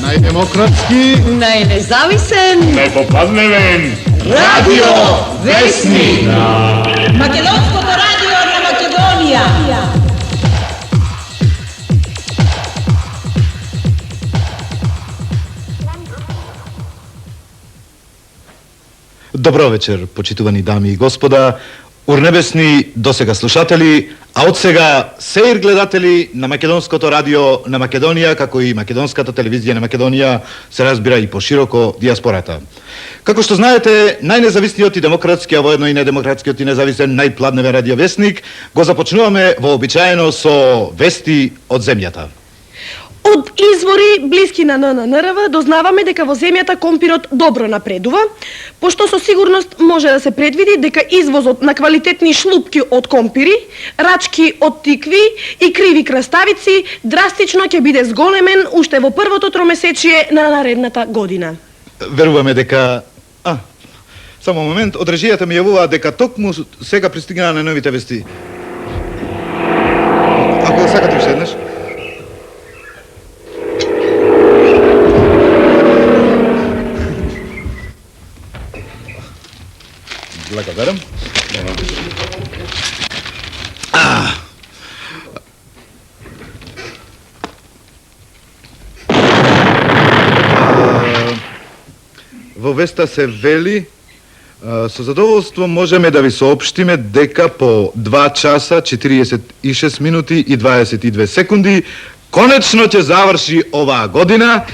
Најдемократски, најнезависен, најпопадневен Радио Весник. Македонското радио на Македонија. Добро вечер, почитувани дами и господа, урнебесни досега слушатели, а од сега сеир гледатели на Македонското радио на Македонија, како и Македонската телевизија на Македонија, се разбира и пошироко диаспората. Како што знаете, најнезависниот и демократски, а воедно и недемократскиот и независен најпладневен радиовесник го започнуваме вообичаено со вести од земјата. Од извори блиски на НННРВ дознаваме дека во земјата компирот добро напредува, пошто со сигурност може да се предвиди дека извозот на квалитетни шлупки од компири, рачки од тикви и криви краставици драстично ќе биде зголемен уште во првото тромесечие на наредната година. Веруваме дека... само момент, од режијата ми јавуваат дека токму сега пристигнаа на новите вести. Ако сакате уште еднаш. Благодарам. Во веста се вели, со задоволство можеме да ви соопштиме дека по 2 часа, 46 минути и 22 секунди конечно ќе заврши оваа година,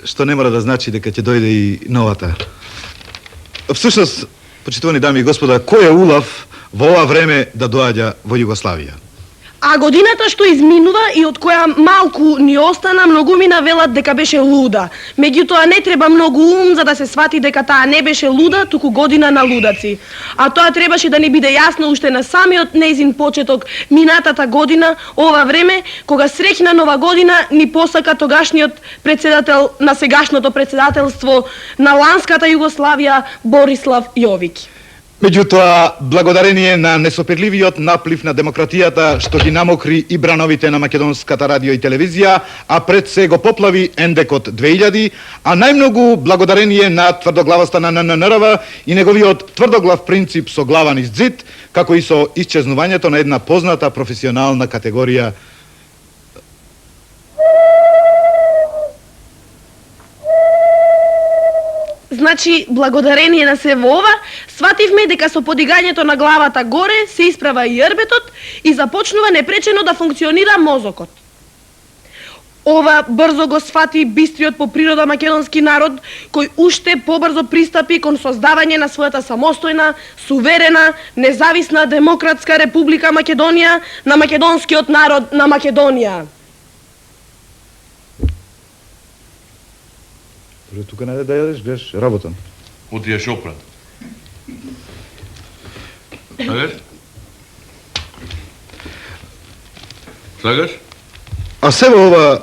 што не мора да значи дека ќе дојде и новата. Всушност, почитувани дами и господа, кој е улав во ова време да доаѓа во Југославија? А годината што изминува и од која малку ни остана, многумина велат дека беше луда. Меѓутоа не треба многу ум за да се свати дека таа не беше луда, туку година на лудаци. А тоа требаше да ни биде јасно уште на самиот нејзин почеток минатата година, ова време, кога среќна нова година ни посака тогашниот председател на сегашното председателство на ланската Југославија, Борислав Јовиќ. Меѓутоа, благодарение на несоперливиот наплив на демократијата што ги намокри и брановите на македонската радио и телевизија, а пред се го поплави ендекот 2000, а најмногу благодарение на тврдоглавоста на НННРВ и неговиот тврдоглав принцип со глава низ зид, како и со исчезнувањето на една позната професионална категорија. Значи, благодарение на се во ова, свативме дека со подигањето на главата горе се исправа и јрбетот и започнува непречено да функционира мозокот. Ова брзо го свати бистриот по природа македонски народ, кој уште побрзо пристапи кон создавање на својата самостојна, суверена, независна демократска република Македонија, на македонскиот народ на Македонија. Тука не да јадеш, гледаш, работам. Отиеш опрат. Слагаш? Слагаш? А се во ова,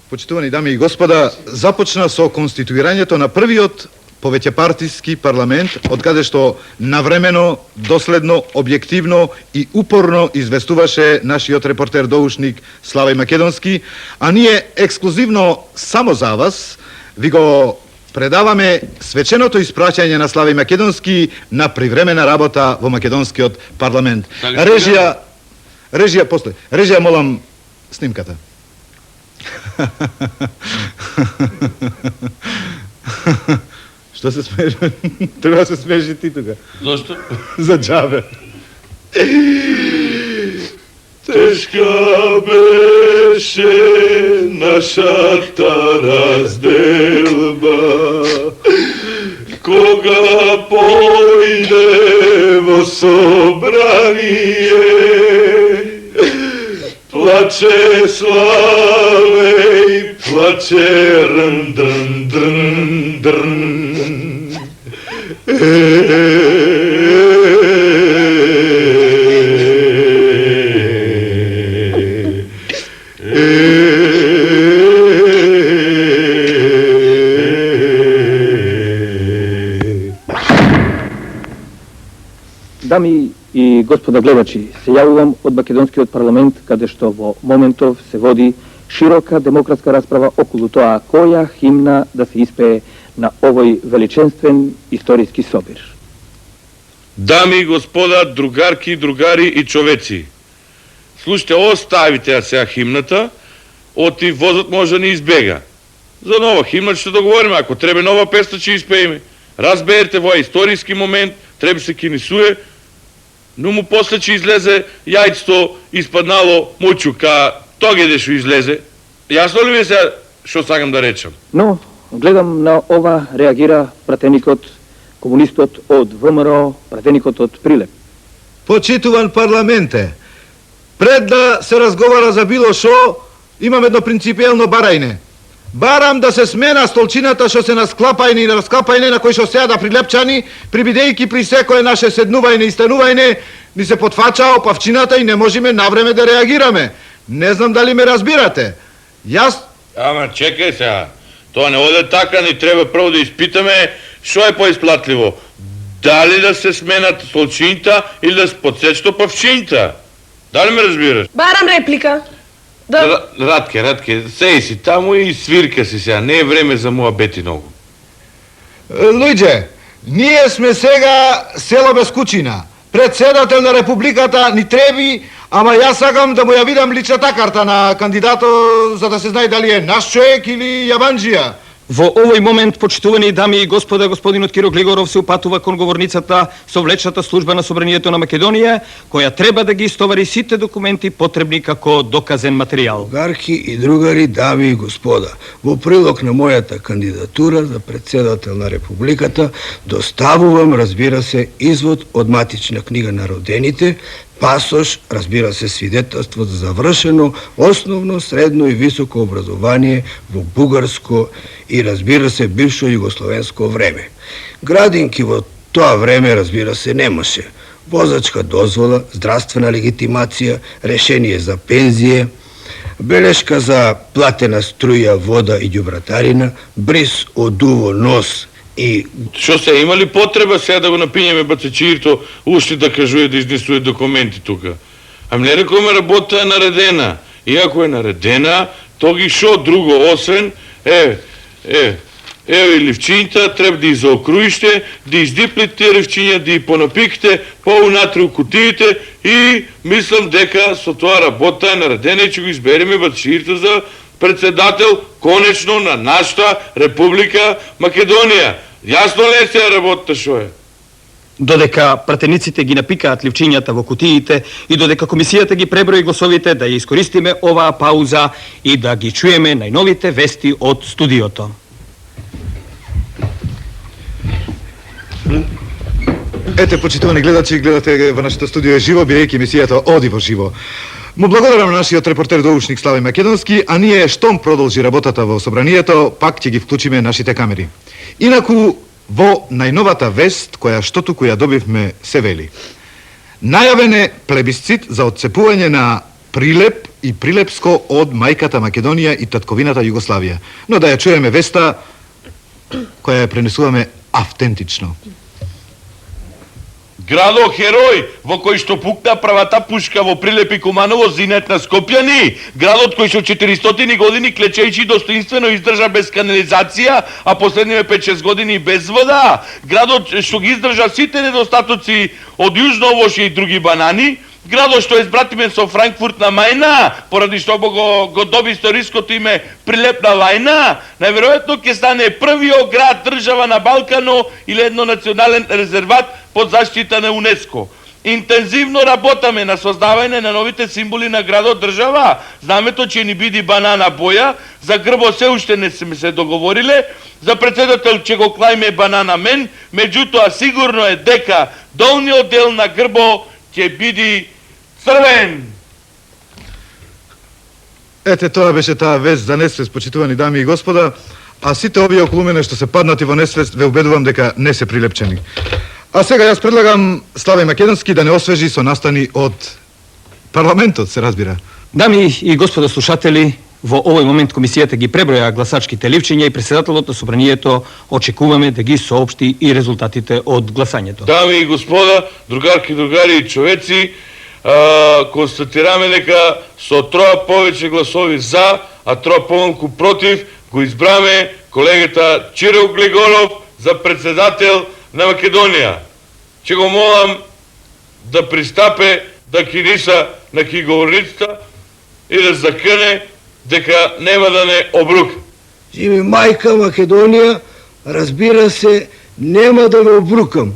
почитувани дами и господа, започна со конституирањето на првиот повеќепартиски парламент, од каде што навремено, доследно, објективно и упорно известуваше нашиот репортер доушник Славај Македонски, а ние ексклузивно само за вас ви го предаваме свеченото испраќање на Славај Македонски на привремена работа во македонскиот парламент. Режија после. Режија, молам, снимката. Што се смееш? Треба да се смееш и ти тука. Зошто? За џабе. Тешка беше нашата разделба, кога појде во собрание, плаче Славеј, плаче рн-дрн-дрн-дрн. Дами и господа гледачи, се јавувам од Македонскиот парламент, каде што во моментов се води широка демократска расправа околу тоа која химна да се испее на овој величенствен историски собир. Дами и господа, другарки, другари и човеци, слушайте, оставите ја сега химната, оти возот може да ни избега. За нова химна ќе договориме, ако треба нова песна ќе испееме. Разберете, во историски момент, треба се кинисуе, но му после ќе излезе јајцето испаднало мучука, тогеде што излезе. Јасно ли ви се што сакам да речам? Но, гледам на ова реагира пратеникот, комунистот од ВМРО, пратеникот од Прилеп. Почитуван парламенте, пред да се разговара за било шо, имам едно принципиелно барајне. Барам да се смена столчината што се насклапајни и раскапајни на кои што седа прилепчани, прибидејќи при секое наше седнувајне и станувајне, ни се потфача опавчината и не можеме навреме да реагираме. Не знам дали ме разбирате. Јас... Ама чекај сега, тоа не оде така, ни треба прво да испитаме што е поисплатливо. Дали да се сменат столчините или да се подсечат опавчините? Дали ме разбираш? Барам реплика. Радке, сеј си таму и свирка си сега, не е време за муабети многу. Луѓе, ние сме сега село без кучина. Председател на Републиката ни треби, ама јас сакам да му ја видам личната карта на кандидатот за да се знае дали е наш човек или јабанџија. Во овој момент, почитувани дами и господа, господинот Киро Глигоров се упатува кон говорницата со влечната служба на Собранието на Македонија, која треба да ги истовари сите документи потребни како доказен материјал. Другарки и другари, дами и господа, во прилог на мојата кандидатура за председател на Републиката доставувам, разбира се, извод од матична книга на родените, пасош, разбира се, свидетелство за завршено основно, средно и високо образование во бугарско и, разбира се, бившо југословенско време. Градинки во тоа време, разбира се, немаше. Возачка дозвола, здравствена легитимација, решение за пензија, белешка за платена струја, вода и ѓубратарина, бриз од уво нос и... Што се, има ли потреба сега да го напињеме бацачирто, уште да кажуе да изнесуе документи тука? Ами не рекоме работа е наредена. И ако е наредена, то ги шо друго, освен, и ливчињата, треба да изоокруиште, да издиплите ливчиња, да и понапиките, поунатре у кутиите и мислам дека со тоа работа е наредена и ќе го избереме бацачирто за председател, конечно, на нашата Република Македонија. Јасно ли се работа шо е? Додека пратениците ги напикаат ливчињата во кутиите и додека комисијата ги преброи гласовите, да ја искористиме оваа пауза и да ги чуеме најновите вести од студиото. Ете, почитувани гледачи, гледате во нашето студио живо, бидејќи емисијата оди во живо. Му благодарам на нашиот репортер доучник Славе Македонски, а ние штом продолжи работата во Собранието, пак ќе ги вклучиме нашите камери. Инаку, во најновата вест, која што туку ја добивме, се вели. Најавен е плебисцит за отцепување на Прилеп и Прилепско од мајката Македонија и татковината Југославија. Но да ја чуеме веста, која ја пренесуваме автентично. Градо Херој, во кој што пукна правата пушка во Прилеп и Куманово, зинет на Скопјани, градот кој што 400 години клечејќи достоинствено издржа без канализација, а последниве 5-6 години без вода, градот што ги издржа сите недостатоци од Јужно овошје и други банани, градот што е збратимен со Франкфурт на Мајна, поради што го доби историското име Прилеп на Лајна, најверојатно ќе стане првиот град држава на Балкано или едно национален резерват под заштита на УНЕСКО. Интензивно работаме на создавање на новите символи на градот држава. Знамето ќе ни биде банана боја, за грбо се уште не сме се договориле, за председател ќе го клајме банана мен, меѓутоа сигурно е дека долниот дел на грбо ќе биде црвен. Ете, тоа беше таа вест за несвест, почитувани дами и господа, а сите овие околу мене што се паднати во несвест, ве убедувам дека не се прилепчени. А сега јас предлагам Славе Македонски да не освежи со настани од парламентот, се разбира. Дами и господа слушатели, Во овој момент комисијата ги преброја гласачките ливчиња и председателот на собранието очекуваме да ги соопшти и резултатите од гласањето. Дами и господа, другарки, другари и човеци, констатираме дека со троа повеќе гласови за, а троа помалку против, го избраме колегата Чиро Глигоров за председател на Македонија. Ќе го молам да пристапе да киниса на говорницата и да закъне дека нема да не обрука. Живи мајка Македонија, разбира се, нема да ве обрукам.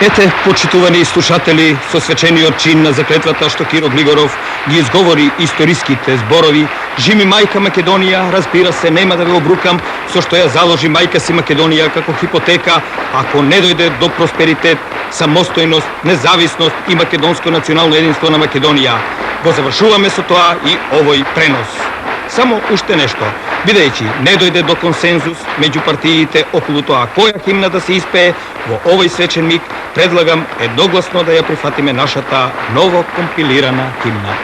Ете, почитувани слушатели, со свечениот чин на заклетвата што Киро Глигоров ги изговори историските зборови, живи мајка Македонија, разбира се, нема да ве обрукам, со што ја заложи мајка си Македонија како хипотека, ако не дојде до просперитет, самостојност, независност и македонско национално единство на Македонија. Го завршуваме со тоа и овој пренос. Само уште нешто, бидејќи не дојде до консензус меѓу партиите околу тоа која химна да се испее, во овој свечен миг предлагам едногласно да ја прифатиме нашата ново компилирана химна.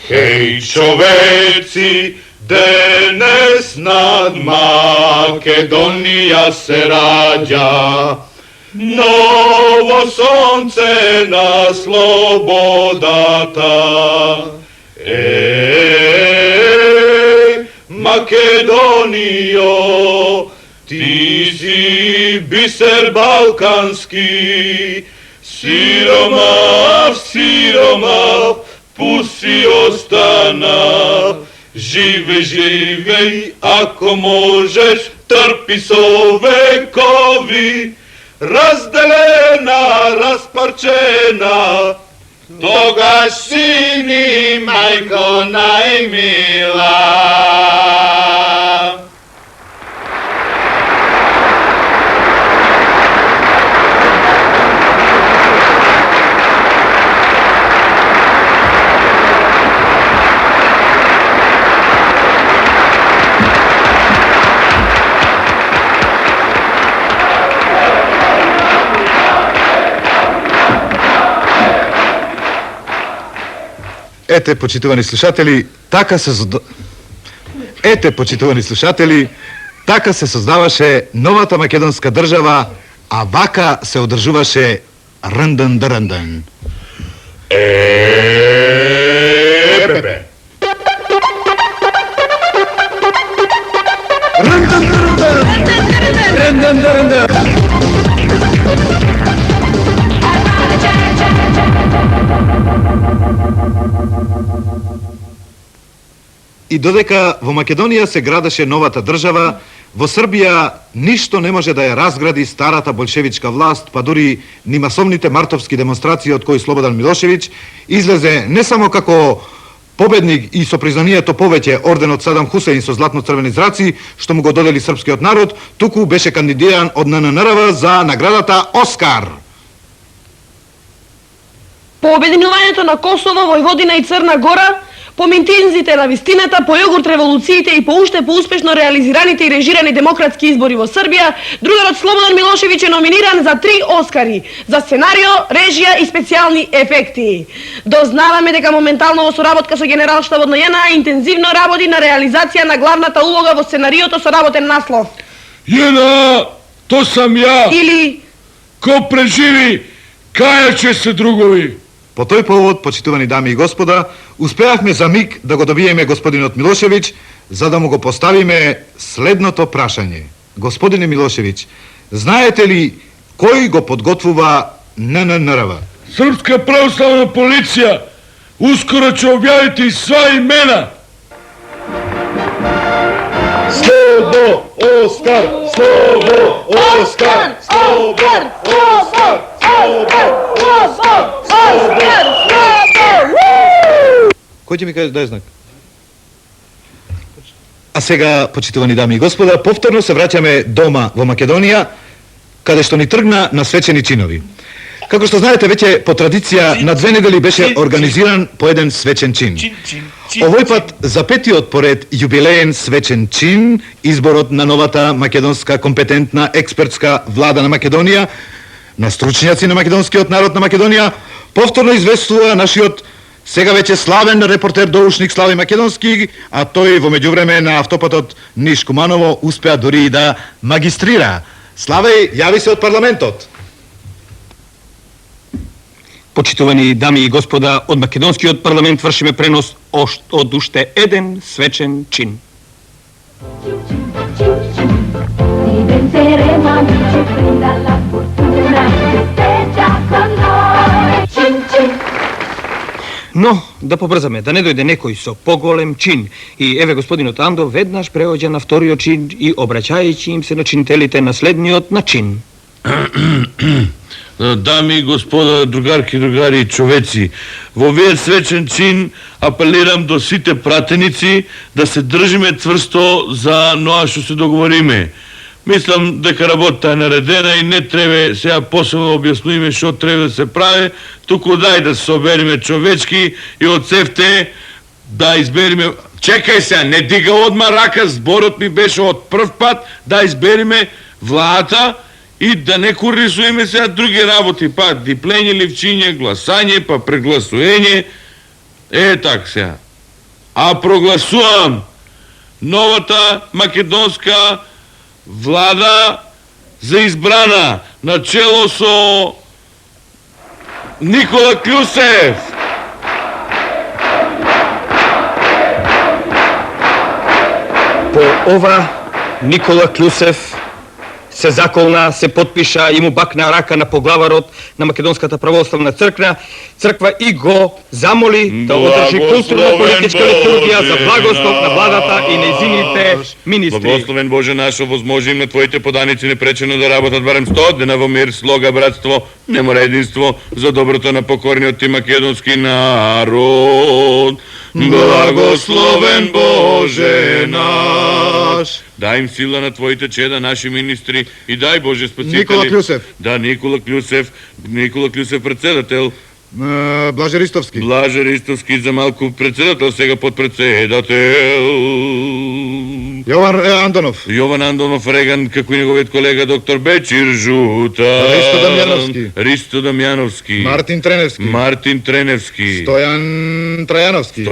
Хеј, човеци, денес над Македонија се раѓа ново сонце на слободата. Македонијо, ти си бисер балкански, сиромав, сиромав, пуси остана. Живе, живеј, ако можеш, трпи со векови, разделена, распарчена, тогаш си ни, мајко најмила. Ете, почитувани слушатели, така се создаваше новата македонска држава, а вака се одржуваше рндн-дрндн. Пепе. И додека во Македонија се градеше новата држава, во Србија ништо не може да ја разгради старата болшевичка власт, па дури ни масовните мартовски демонстрации од кои Слободан Милошевиќ излезе не само како победник и со признанието повеќе орденот Садам Хусеин со златно-црвени зраци, што му го додели српскиот народ, туку беше кандидиран од ННРВ за наградата Оскар. По обединувањето на Косово, Војводина и Црна Гора, по митинзите на вистината, по јогурт револуциите и по уште успешно реализираните и режирани демократски избори во Србија, другарот Слободан Милошевиќ е номиниран за 3 Оскари за сценарио, режија и специјални ефекти. Дознаваме дека моментално во соработка со Генералштабот на JNA интензивно работи на реализација на главната улога во сценариото со работен наслов. JNA, то сам ја. Или Ко преживи, кајаче се другови. По тој повод, почитувани дами и господа, успеавме за миг да го добиеме господинот Милошевиќ, за да му го поставиме следното прашање. Господине Милошевиќ, знаете ли кој го подготвува ННРВ? Српска православна полиција ускоро ќе објавите и сва имена. Слобо, Оскар! Слобо, Оскар! Слобо, Оскар! Кој ќе ми каже дај знак? А сега, почитувани дами и господа, повторно се враќаме дома во Македонија, каде што ни тргна на свечени чинови. Како што знаете, веќе по традиција на 2 недели беше организиран по еден свечен чин. Овој пат за петиот поред јубилеен свечен чин, изборот на новата македонска компетентна експертска влада на Македонија, на стручњаци на македонскиот народ на Македонија, повторно известува нашиот сега веќе славен репортер доушник Слави Македонски, а тој во меѓувреме на автопатот Ниш-Куманово успеа дури и да магистрира. Славе, јави се од парламентот. Почитувани дами и господа, од македонскиот парламент вршиме пренос од уште еден свечен чин. Но, да побрзаме, да не дојде некој со поголем чин. И еве господинот Андо веднаш преоѓа на вториот чин и обраќајќи им се на чинителите на следниот начин. Дами и господа, другарки, другари и човеци, во овие свечен чин апелирам до сите пратеници да се држиме цврсто за ноа што се договориме. Мислам дека работата е наредена и не треба сега посебно објаснуваме што треба да се прави, туку дај да се собериме човечки и од севте да избериме. Чекај сега, не дига одма рака, зборот ми беше од прв пат да избериме владата и да не корисуваме сега други работи, па диплење, ливчиње, гласање, па прегласување. Так сега. А прогласувам новата македонска влада за избрана начело со Никола Клюсев. По ова Никола Клюсев се заколна, се подпиша и му бакна рака на поглаварот на Македонската православна црква и го замоли да одржи културно-политичка литургија за благослов на владата и нејзините министри. Благословен Боже наш, овозможи им на Твоите поданици непречено да работат барем 100 дена во мир, слога, братство, неморединство за доброто на покорниот ти македонски народ. Благословен Боже наш. Дај им сила на Твоите чеда, наши министри, и дај Боже спасители. Никола Клюсев. Да, Никола Клюсев председател. Блаже Ристовски. Блаже Ристовски за малку председател, сега подпредседател. Јован Андонов. Јован Андонов Реган, како и неговиот колега доктор Бечир Жута. Ристо Дамјановски. Мартин Треневски. Стојан Трајановски.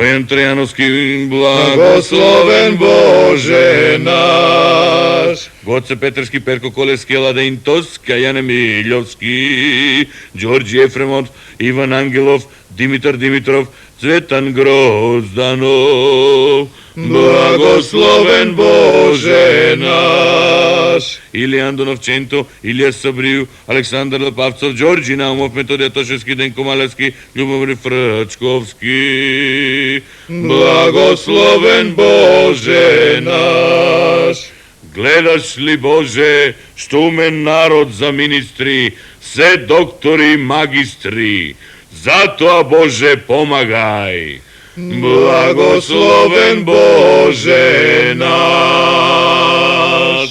Благословен Боже наш. Гоце Петерски, Перко Колевски, Ладеин Тоска, Јане Милјовски, Ѓорѓи Ефремов, Иван Ангелов, Димитар Димитров, Цветан Грозданов. Благословен Боже наш. Илија Андонов Ченто, Илија Сабрију, Александар Лапавцов, Ѓорѓи Наумов, Методија Тошевски, Денко Малевски, Љубомир Фрчковски. Благословен Боже наш. Гледаш ли, Боже, што умен народ за министри, се доктори, магистри. Затоа, Боже, помагај. Благословен Боже наш.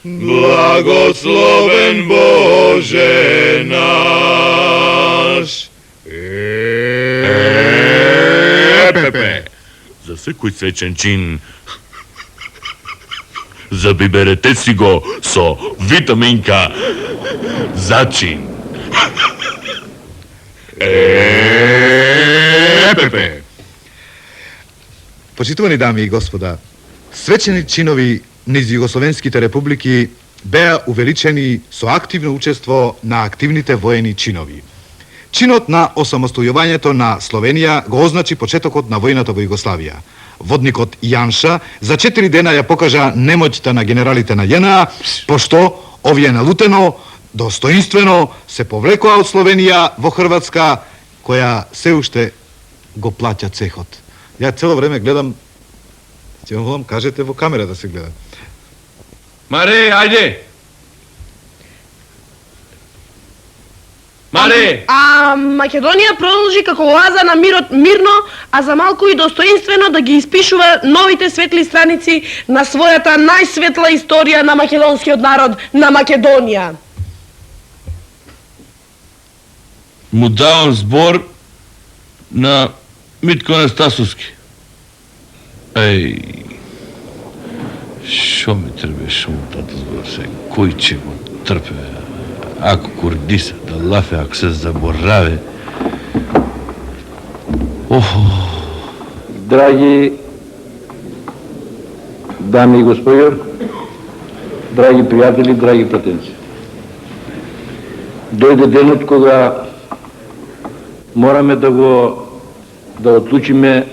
Благословен Боже наш. За секој свечен чин забиберете си го со витаминка зачин. Почитувани дами и господа, свечени чинови низ југословенските републики беа увеличени со активно учество на активните воени чинови. Чинот на осамостојувањето на Словенија го означи почетокот на војната во Југославија. Водникот Јанша за 4 дена ја покажа немоќта на генералите на ЈНА, пошто овие налутено, достоинствено се повлекоа од Словенија во Хрватска, која се уште го плаќа цехот. Ја цело време гледам, ќе вам кажете во камера да се гледа. Маре, ајде! Маре! А Македонија продолжи како оаза на мирот мирно, а за малку и достоинствено да ги испишува новите светли страници на својата најсветла историја на македонскиот народ, на Македонија. му давам збор на Митко Анастасовски. Шо ми требеше му тата збор сега? Кој ќе го трпе? Ако курдиса да лафе, ако се забораве. Драги дами и господи, драги пријатели, драги пратенци. Дојде денот кога мораме да одлучиме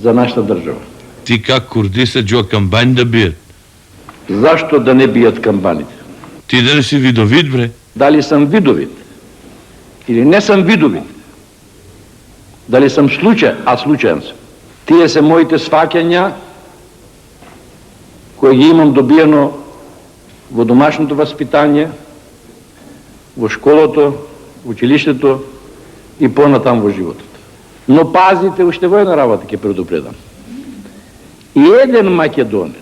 за нашата држава. Ти как курдиса джо камбани да бият? Зашто да не бият камбаните? Ти да не си видовид, бре? Дали сам видовид или не сам видовид? Дали сам случаен сам? Тие се моите сваќања кои ги имам добиено во домашното васпитание, во школото, во училиштето и понатам во животот. Но пазите, уште во една работа ќе предупредам. И еден македонец,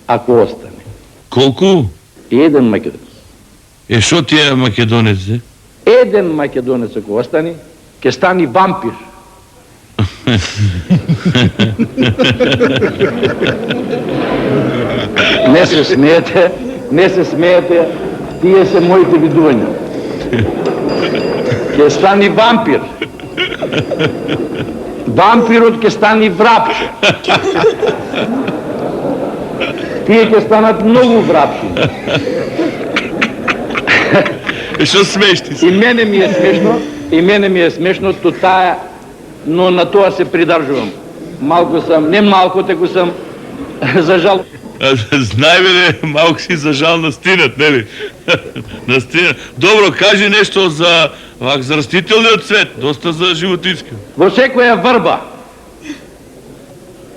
ако остане. Колку? Еден македонец. Шо ти е македонец, де? Еден македонец, ако остане, ќе стани вампир. Не се смеете, тие се моите видувања. Ќе стани вампир. Вампирот ќе стани врапче. Тие ќе станат многу врапчи. Шо смешти се? И мене ми е смешно, но на тоа се придржувам. Малку сам, не малку, теку сам, за жал. Знај бе, малку си за жал настинат, нели? Настинат. Добро, кажи нешто за растителниот свет, доста за животински. Во секоја врба,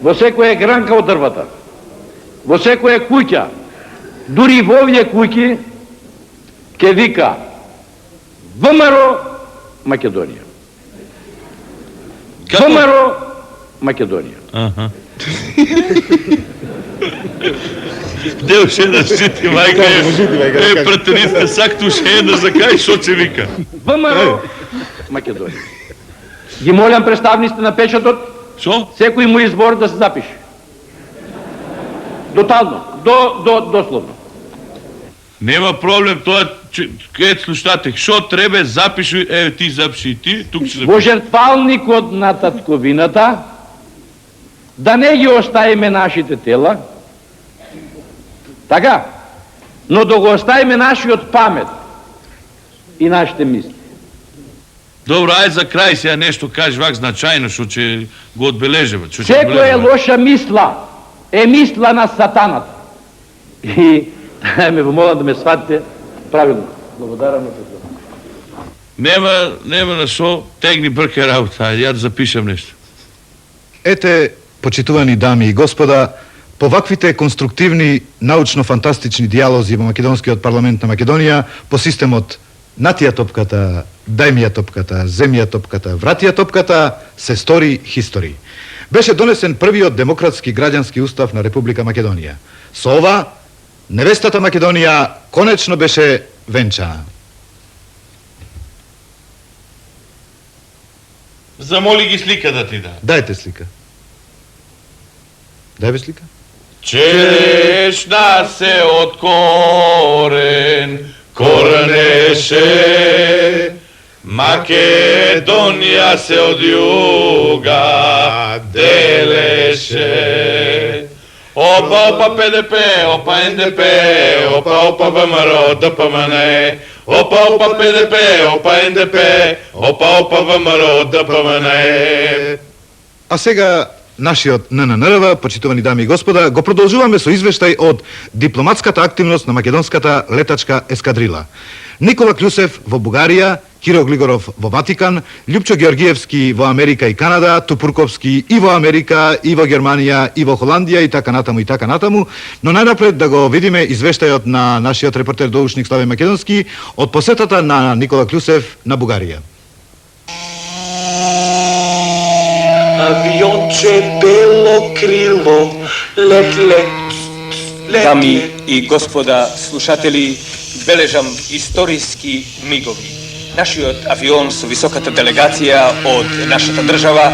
во секоја гранка од дрвата, во секоја куќа, дури во овие куќи, ке вика ВМРО Македонија. ВМРО Македонија. Де уште една шити, мајка, пратениците, сакте уште една за кај, шо че вика? ВМРО Македонија. Ги молам представниците на печатот, Шо? секој му избор да се запише. Тотално, дословно. Нема проблем, тоа кај слушатек, шо требе запиши, ти запиши и ти, тук ќе Во запиши. жертвалникот на татковината да не ги оставиме нашите тела, така, но да го оставиме нашиот памет и нашите мисли. Добро, ајде за крај сега нешто кажи вак значајно, што ќе го одбележиме. Секоја лоша мисла е мисла на сатаната. И ме помолам да ме сватите правилно. Благодарам на това. Нема на шо, тегни брке работа, ајде, ја да запишам нешто. Ете, почитувани дами и господа, по ваквите конструктивни научно-фантастични диалози во Македонскиот парламент на Македонија по системот натија топката, дај ми ја топката, земи ја топката, врати ја топката, се стори хистори. Беше донесен првиот демократски граѓански устав на Република Македонија. Со ова, невестата Македонија конечно беше венчана. Замоли ги слика да ти да. Дајте слика. Дај бе слика. Чешна се од корен, корнеше, Македонија се од југа делеше. Опа ПДП, опа НДП, опа ВМРО, ДПМН, опа ПДП, опа НДП, опа ВМРО, ДПМН. А сега нашиот НННРВ, почитувани дами и господа, го продолжуваме со извештај од дипломатската активност на македонската летачка ескадрила. Никола Клюсев во Бугарија, Киро Глигоров во Ватикан, Љупчо Георгиевски во Америка и Канада, Тупурковски и во Америка, и во Германија, и во Холандија, и така натаму. Но најнапред да го видиме извештајот на нашиот репортер доушник Славе Македонски од посетата на Никола Клюсев на Бугарија. Авионче бело крило, лет. Дами и господа слушатели, бележам историски мигови. нашиот авион со високата делегација од нашата држава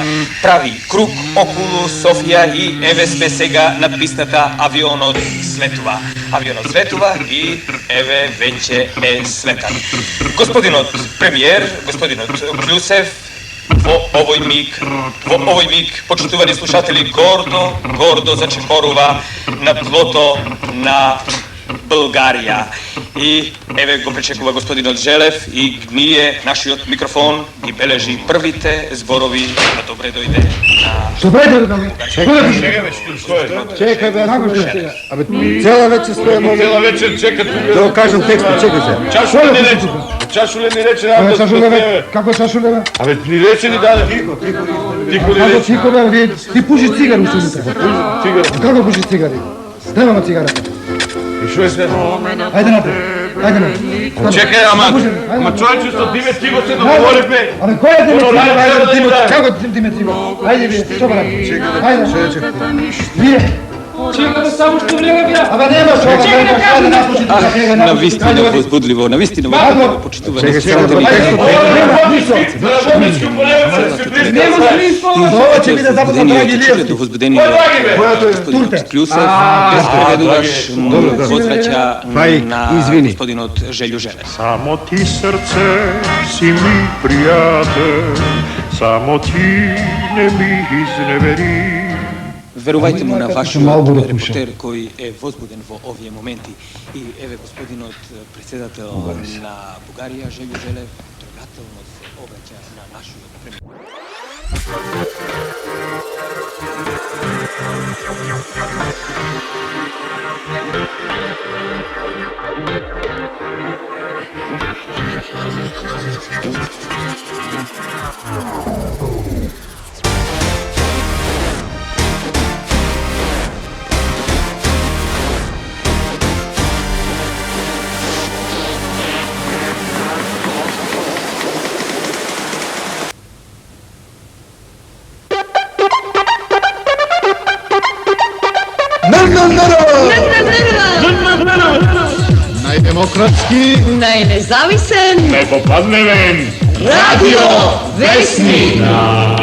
прави круг околу Софија и еве сме сега на пистата, авионот слетува. Авионот слетува и еве веќе е слетан. Господинот премиер, господинот Клюсев, во овој миг, почитувани слушатели, гордо зачепорува на тлото на Българија. И еве го пречекува господинот Желев и ние, нашиот микрофон, ги бележи првите зборови на добре дојде на... Добре дојде, чекај бе, како ќе? Абе, цела вечер стојам, Цела вечер чекат. да кажам текстот, чекај се. Чашуле ни рече, Абе, чашуле бе, како чашуле бе? Абе, ни рече ни даде. Тихо ни Како рече. тихо бе, ти пушиш цигари уште утре. Како пушиш цигари? Немаме цигарата. И шо е след? Ајде напред. Чекај, ама човече со Димет го се договоривме. Абе, кој е Димет Оно, Ајде, Димет, како Димет Ајде вие, што правите? Ајде. Вие. Чекаме само што време бира. Абе, нема шо, ајде напушите за сега. Навистина возбудливо, навистина возбудливо, почитувани слушатели. Нема ова ќе биде западно драги Илиевски. До возбудение господинот Клюсев, без преведуваш возвраќа на господинот Желјо Желев. Само ти срце си ми пријател, само ти не ми изневери. Верувајте му на вашиот репортер кој е возбуден во овие моменти. И еве господинот председател на Бугарија, Желјо Желев, трогателно се обраќа на нашиот премиер. Најдемократски, Најнезависен Непопадневен. радио Весник.